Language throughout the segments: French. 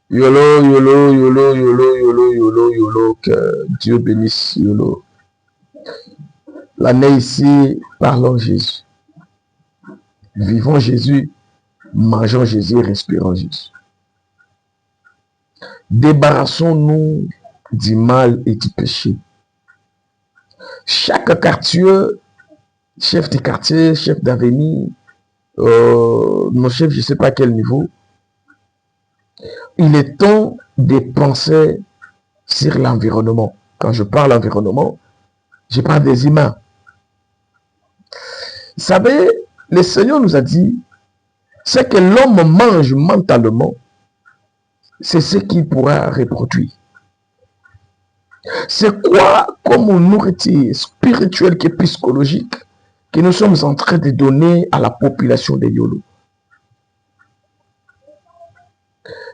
YOLO, YOLO, YOLO, YOLO, YOLO, YOLO, YOLO, que Dieu bénisse YOLO. L'année ici, parlons Jésus. Vivons Jésus, mangeons Jésus, respirons Jésus. Débarrassons-nous du mal et du péché. Chaque quartier, chef de quartier, chef d'avenue, nos chefs, je ne sais pas à quel niveau, il est temps de penser sur l'environnement. Quand je parle environnement, je parle des humains. Vous savez, le Seigneur nous a dit, ce que l'homme mange mentalement, c'est ce qu'il pourra reproduire. C'est quoi comme nourriture spirituelle et psychologique que nous sommes en train de donner à la population de YOLO?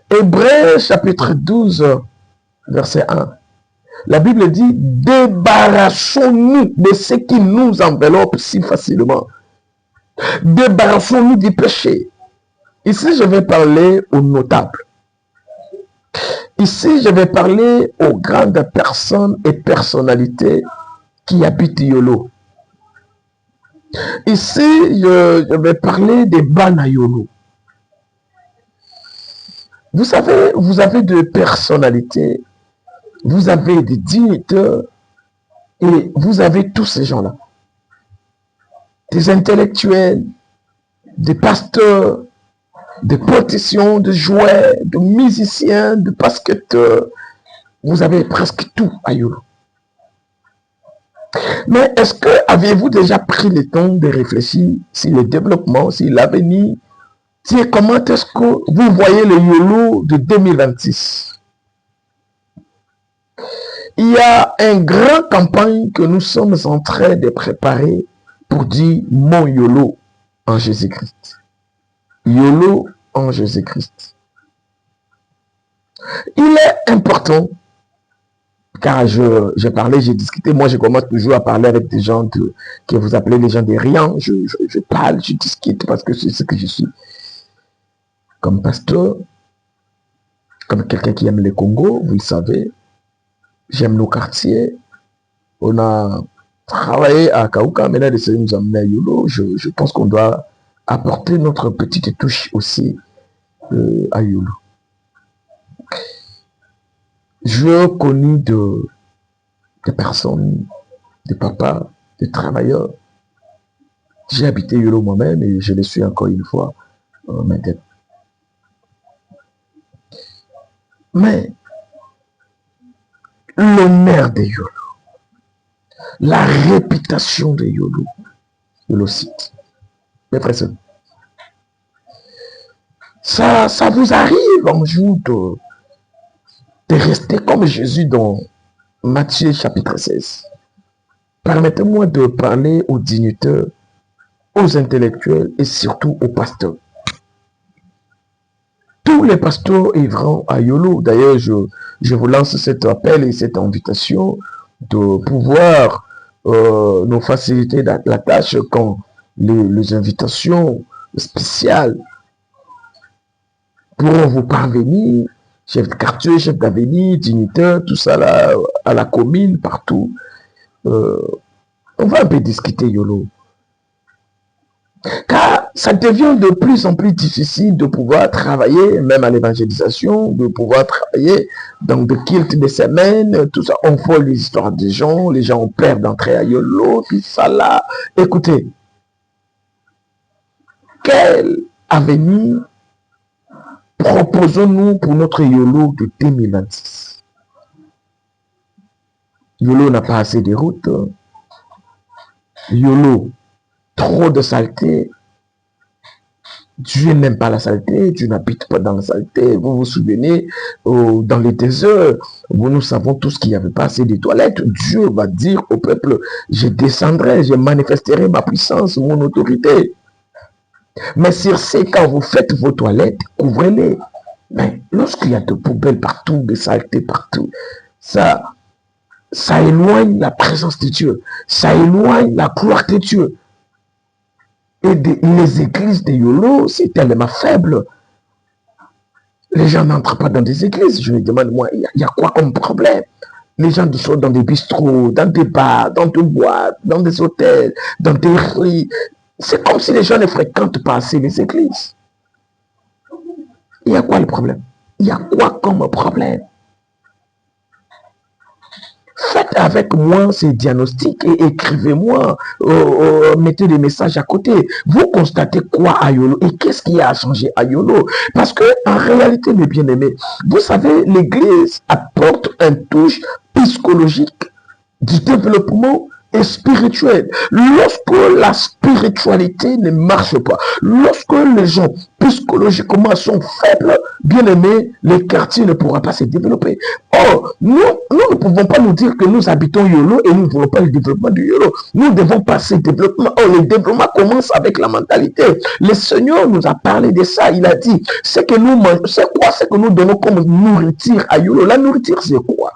Hébreux chapitre 12, verset 1. La Bible dit, débarrassons-nous de ce qui nous enveloppe si facilement. Débarrassons-nous du péché. Ici, je vais parler aux notables. Ici, je vais parler aux grandes personnes et personnalités qui habitent YOLO. Ici, je vais parler des Bana YOLO. Vous savez, vous avez des personnalités, vous avez des dignitaires, et vous avez tous ces gens-là. Des intellectuels, des pasteurs, des politiciens, des joueurs, des musiciens, des basketteurs. Vous avez presque tout à YOLO. Mais est-ce que avez-vous déjà pris le temps de réfléchir sur le développement, sur l'avenir, sur comment est-ce que vous voyez le YOLO de 2026? Il y a une grande campagne que nous sommes en train de préparer pour dire mon YOLO en Jésus-Christ. YOLO en Jésus-Christ. Il est important, car j'ai parlé, j'ai discuté, moi je commence toujours à parler avec des gens que vous appelez les gens de rien. Je parle, je discute parce que c'est ce que je suis. Comme pasteur, comme quelqu'un qui aime le Congo, vous le savez, j'aime nos quartiers. On a travaillé à Kaouka, maintenant de nous amener à YOLO. Je pense qu'on doit apporter notre petite touche aussi à YOLO. Je connais des personnes, des papas, des travailleurs. J'ai habité YOLO moi-même et je le suis encore une fois maintenant. Mais l'honneur de YOLO, la réputation de YOLO, YOLO City, mes frères, ça vous arrive un jour de rester comme Jésus dans Matthieu chapitre 16. Permettez-moi de parler aux dignitaires, aux intellectuels et surtout aux pasteurs. Tous les pasteurs œuvrant à YOLO, d'ailleurs, je vous lance cet appel et cette invitation de pouvoir nous faciliter la tâche quand les invitations spéciales pourront vous parvenir, chef de quartier, chef d'avenue, dignitaire, tout ça là, à la commune, partout. On va un peu discuter YOLO. Car ça devient de plus en plus difficile de pouvoir travailler, même à l'évangélisation, de pouvoir travailler dans des cultes de semaines, tout ça. On voit les histoires des gens, les gens ont peur d'entrer à YOLO, tout ça là. Écoutez, quel avenir proposons-nous pour notre YOLO de 2026? YOLO n'a pas assez de routes. YOLO, trop de saleté. Dieu n'aime pas la saleté, Dieu n'habite pas dans la saleté. Vous vous souvenez, dans les déserts, nous savons tous qu'il n'y avait pas assez de toilettes. Dieu va dire au peuple, je descendrai, je manifesterai ma puissance, mon autorité. Mais sur ce, quand vous faites vos toilettes, couvrez-les. Mais lorsqu'il y a de poubelles partout, de saleté partout, ça éloigne la présence de Dieu. Ça éloigne la gloire de Dieu. Et les églises de YOLO, c'est tellement faible. Les gens n'entrent pas dans des églises. Je me demande, moi, il y a quoi comme problème? Les gens sont dans des bistrots, dans des bars, dans des boîtes, dans des hôtels, dans des rues. C'est comme si les gens ne fréquentent pas assez les églises. Il y a quoi le problème? Il y a quoi comme problème? Faites avec moi ces diagnostics et écrivez-moi, mettez des messages à côté. Vous constatez quoi à Yolo et qu'est-ce qui a changé à Yolo? Parce que en réalité, mes bien-aimés, vous savez, l'Église apporte un touche psychologique du développement et spirituel. Lorsque la spiritualité ne marche pas, lorsque les gens psychologiquement sont faibles, bien aimés, le quartier ne pourra pas se développer. Or, nous ne pouvons pas nous dire que nous habitons Yolo et nous ne voulons pas le développement du Yolo. Nous devons passer développement. Or, le développement commence avec la mentalité. Le Seigneur nous a parlé de ça. Il a dit, c'est que nous mangeons, c'est quoi ce que nous donnons comme nourriture à Yolo? La nourriture, c'est quoi?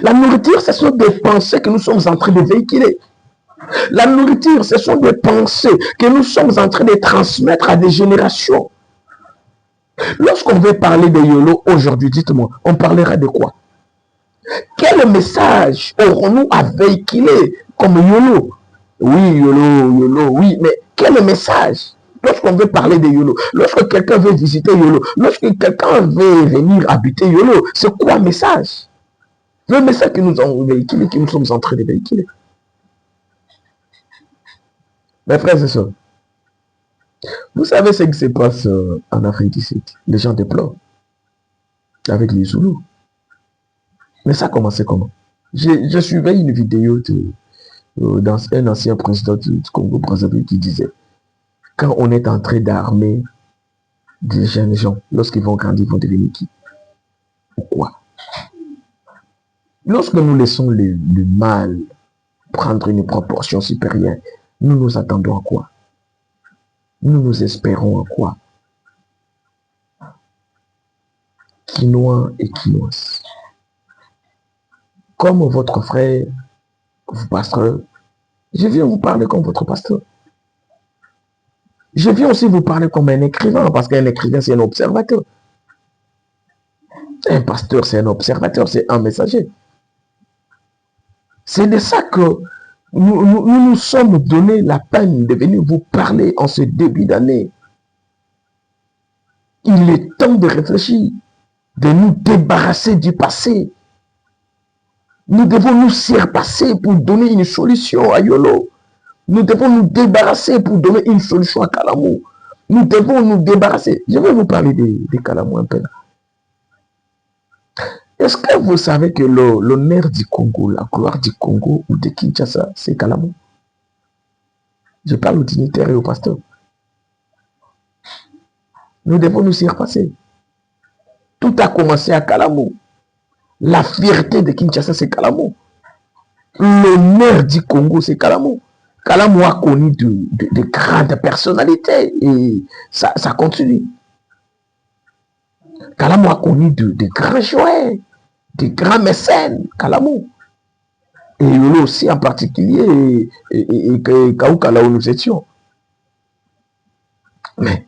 La nourriture, ce sont des pensées que nous sommes en train de véhiculer. La nourriture, ce sont des pensées que nous sommes en train de transmettre à des générations. Lorsqu'on veut parler de YOLO aujourd'hui, dites-moi, on parlera de quoi? Quel message aurons-nous à véhiculer comme YOLO? Oui, YOLO, YOLO, oui, mais quel message? Lorsqu'on veut parler de YOLO, lorsque quelqu'un veut visiter YOLO, lorsque quelqu'un veut venir habiter YOLO, c'est quoi le message? Le message que nous avons véhiculé, que nous sommes en train de véhiculer. Mes frères et sœurs, vous savez ce qui se passe en Afrique du Sud. Les gens déplorent avec les Zoulous. Mais ça a commencé comment? Je suivais une vidéo d'un ancien président du Congo Brazzaville qui disait, quand on est en train d'armer des jeunes gens, lorsqu'ils vont grandir, ils vont devenir qui? Pourquoi? Lorsque nous laissons le mal prendre une proportion supérieure, nous nous attendons à quoi? Nous nous espérons à quoi? Quinoa et quinoise. Comme votre frère, vous pasteur, je viens vous parler comme votre pasteur. Je viens aussi vous parler comme un écrivain, parce qu'un écrivain, c'est un observateur. Un pasteur, c'est un observateur, c'est un messager. C'est de ça que nous sommes donné la peine de venir vous parler en ce début d'année. Il est temps de réfléchir, de nous débarrasser du passé. Nous devons nous surpasser pour donner une solution à Yolo. Nous devons nous débarrasser pour donner une solution à Kalamou. Nous devons nous débarrasser. Je vais vous parler de Kalamou un peu là. Est-ce que vous savez que l'honneur du Congo, la gloire du Congo ou de Kinshasa, c'est Kalamou? Je parle aux dignitaires et aux pasteurs. Nous devons nous y repasser. Tout a commencé à Kalamou. La fierté de Kinshasa, c'est Kalamou. L'honneur du Congo, c'est Kalamou. Kalamou a connu de grandes personnalités et ça continue. Kalamou a connu de grands joueurs, de grands mécènes, Kalamou. Et Yolo aussi en particulier, et Kaouka, là où nous étions. Mais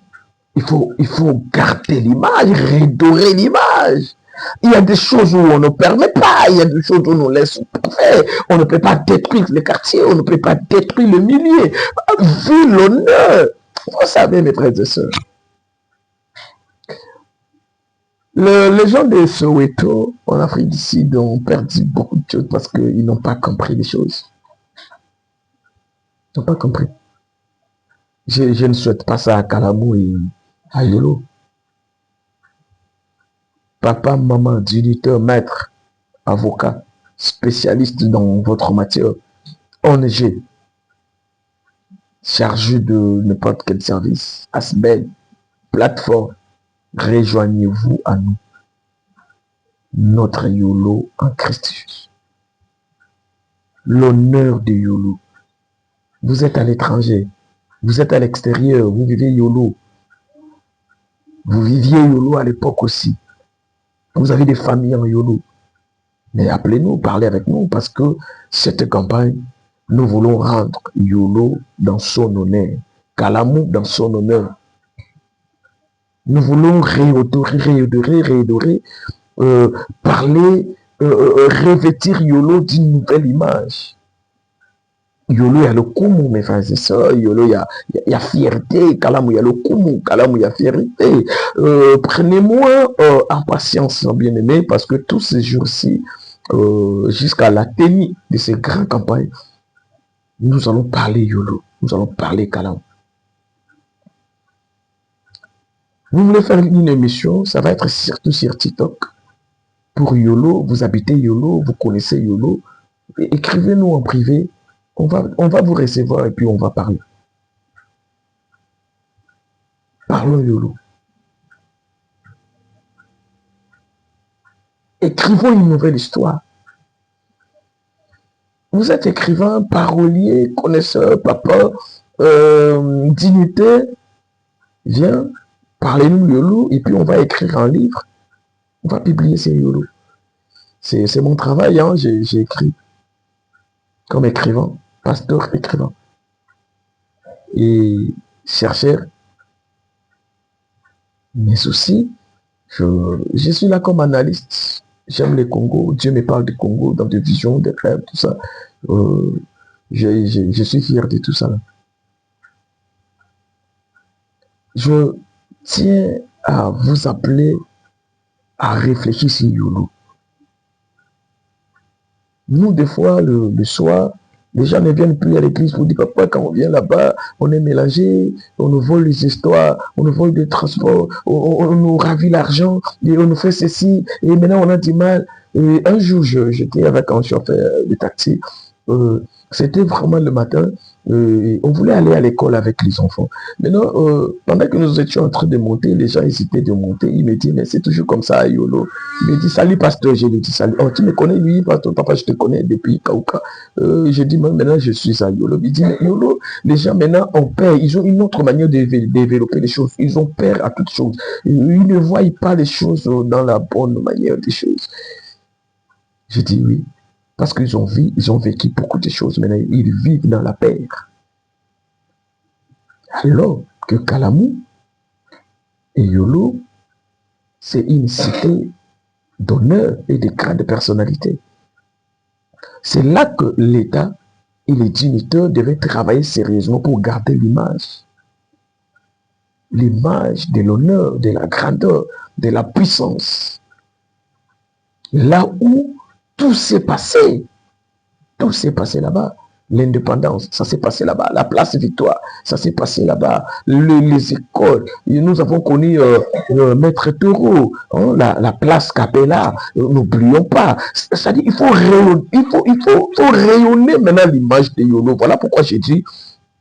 il faut garder l'image, redorer l'image. Il y a des choses où on ne permet pas, il y a des choses où on nous laisse pas faire. On ne peut pas détruire les quartiers, on ne peut pas détruire le milieu. Vu l'honneur, vous savez, mes frères et sœurs, les gens de Soweto, en Afrique du Sud, ont perdu beaucoup de choses parce qu'ils n'ont pas compris les choses. Ils n'ont pas compris. Je ne souhaite pas ça à Kalamou et à Yolo. Papa, maman, directeur, maître, avocat, spécialiste dans votre matière, ONG, chargé de n'importe quel service, ASBEL, plateforme, rejoignez-vous à nous. Notre Yolo en Christ. L'honneur de Yolo. Vous êtes à l'étranger, vous êtes à l'extérieur, vous vivez Yolo. Vous viviez Yolo à l'époque aussi. Vous avez des familles en Yolo. Mais appelez-nous, parlez avec nous, parce que cette campagne, nous voulons rendre Yolo dans son honneur. Kalamou dans son honneur. Nous voulons réadorer, parler, revêtir YOLO d'une nouvelle image. YOLO, il y a le kumu, mes frères et sœurs. YOLO, il y a fierté. Kalamu, il y a le kumu. Kalamu, il y a fierté. Prenez-moi en patience, bien-aimés, parce que tous ces jours-ci, jusqu'à la tenue de ces grandes campagnes, nous allons parler YOLO. Nous allons parler Kalamu. Vous voulez faire une émission, ça va être surtout sur TikTok. Pour YOLO, vous habitez YOLO, vous connaissez YOLO. Écrivez-nous en privé. On va vous recevoir et puis on va parler. Parlons YOLO. Écrivons une nouvelle histoire. Vous êtes écrivain, parolier, connaisseur, papa, dignitaire. Viens, parlez-nous YOLO et puis on va écrire un livre. On va publier ces YOLO. C'est mon travail, hein. J'ai écrit comme écrivain, pasteur écrivain et chercheur. Mais aussi, je suis là comme analyste. J'aime les Congo. Dieu me parle du Congo dans des visions, des rêves, tout ça. Je suis fier de tout ça. Je tiens à vous appeler à réfléchir sur YOLO. Nous, des fois, le soir, les gens ne viennent plus à l'église pour dire, papa, quand on vient là-bas, on est mélangé, on nous vole les histoires, on nous vole des transports, on nous ravit l'argent, et on nous fait ceci, et maintenant on a du mal. Et un jour, j'étais avec un chauffeur de taxi, c'était vraiment le matin, on voulait aller à l'école avec les enfants. Maintenant, pendant que nous étions en train de monter, les gens hésitaient de monter. Il me dit, mais c'est toujours comme ça, YOLO. Il me dit, salut pasteur, je lui dis, salut. Oh, tu me connais, lui, pasteur, papa, je te connais depuis Kauka. Je dis, maintenant, je suis à YOLO. Il dit, mais YOLO, les gens maintenant ont peur. Ils ont une autre manière de développer les choses. Ils ont peur à toutes choses. Ils ne voient pas les choses dans la bonne manière des choses. Je dis oui. Parce qu'ils ont vécu beaucoup de choses. Maintenant, ils vivent dans la paix. Alors que Kalamu et YOLO, c'est une cité d'honneur et de grande personnalité. C'est là que l'État et les dignitaires devaient travailler sérieusement pour garder l'image. L'image de l'honneur, de la grandeur, de la puissance. Là où tout s'est passé. Tout s'est passé là-bas. L'indépendance, ça s'est passé là-bas. La place Victoire, ça s'est passé là-bas. Les écoles, nous avons connu Maître Taureau, hein, la place Capella, n'oublions pas. C'est-à-dire, il faut rayonner maintenant l'image de YOLO. Voilà pourquoi j'ai dit,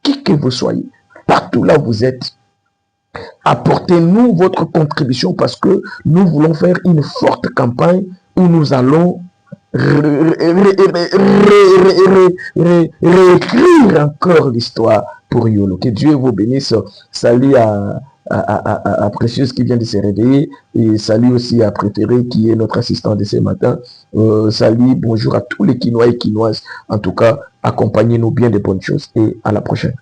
qui que vous soyez, partout là où vous êtes, apportez-nous votre contribution parce que nous voulons faire une forte campagne où nous allons réécrire encore l'histoire pour YOLO. Que Dieu vous bénisse. Salut à Précieuse qui vient de se réveiller et salut aussi à Préféré qui est notre assistant de ce matin. Salut, bonjour à tous les Quinois et Quinoises. En tout cas, accompagnez-nous bien de bonnes choses et à la prochaine.